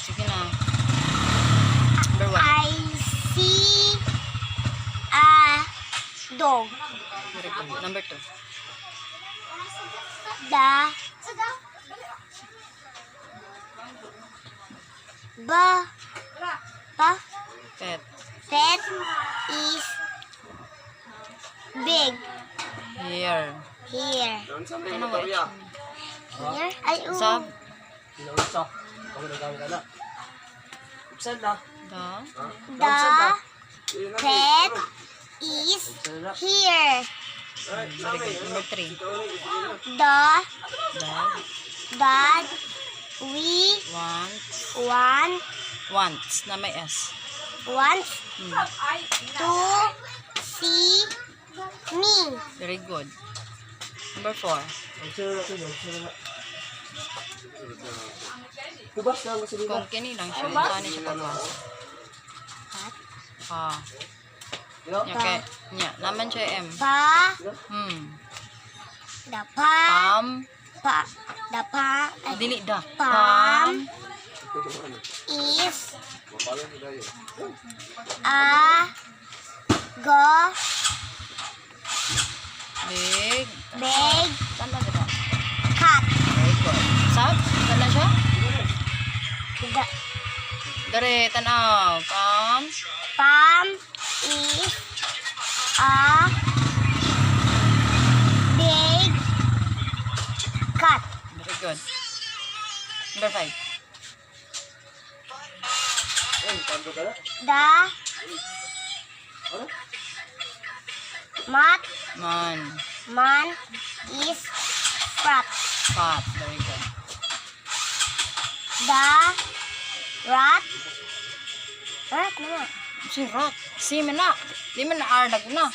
Sige na. Number 1. I see a dog. Very good. Number 2. The Pet. pet is big. Here. Here. Ano ba? Here? Ay, Sab. Pinausa. Ako nagamit na. Upsan na. Da. The pet is here. Very good. Number 3. Dad, Dad. we Wants. Na may S. want Hmm. to see me. Very good. Number 4. Upsan na natin. Upsan na. Tubas na ang sabihin Kung na. kini lang siya, saan siya pagbasa? Ah. Nya kay nya naman siya M. Pa, The dili da. Pam is a Big. big Tama ba? cat. Very good. Sab? Saan na siya? The Dere, tanaw. Pam is a big cat. Very good. Number 5. Eh, tando ka na. The man is fat. Fat. Very good. The rat na. Si rat. Si man na. Di man na ardag na.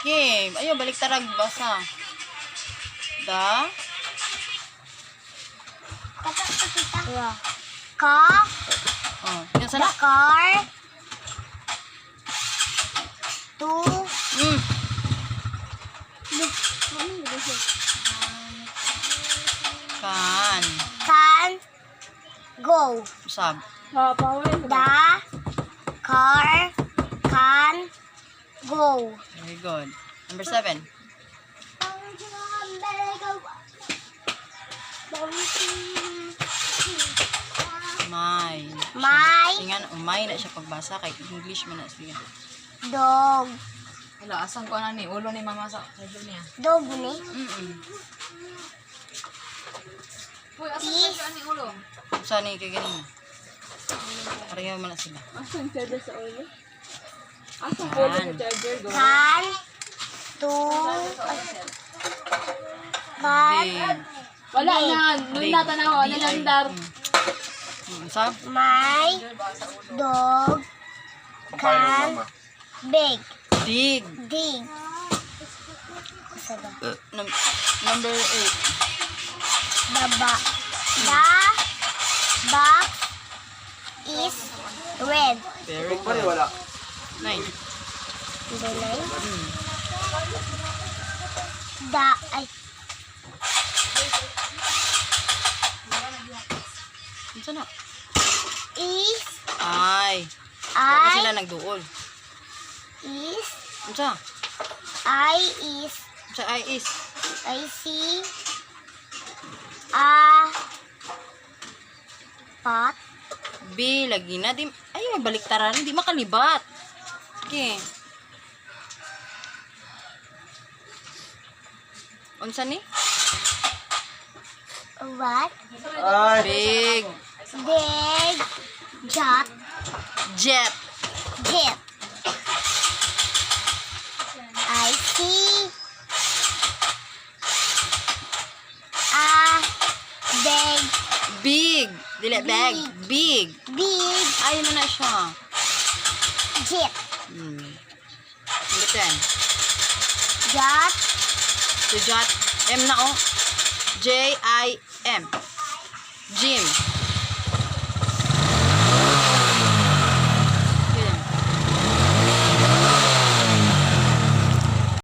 Okay. Ayo, balik tarag basa. Car. Oh, yan The sana. car to can go. Sab. The car can go. Very good. Number 7. My Tingan, umay na siya pagbasa kay English man na siya. dog. Wala, asang ko na ni ulo ni mama sa kaya niya. Dog ni. Uy, asang ko ni ulo. Saan ni kay ganin? Pareho man na sila. Asang charger sa ulo? Asang Yan. ulo sa charger go. Can to Big. Wala na, nung Big. natanaw, nalandar. Sab? my dog can big. Big. Dig. Number 8. The box is red. Very Kung pare good. wala. 9. The name. Ay, Saan na? is Ay. Bakit sila I nagduol? is Sa? I is Sa I is. I see a pot. B lagi na. Di, ay, may baliktaran. Di makalibat. Okay. Unsa ni? What? Ay. Big. Big jet. Jet. Jet. I see a big Big. Dili, bag. Big. big Ay, ano na siya? jet. Number 10. Jet. Si Jot. M na oh. J-I-M. Jim.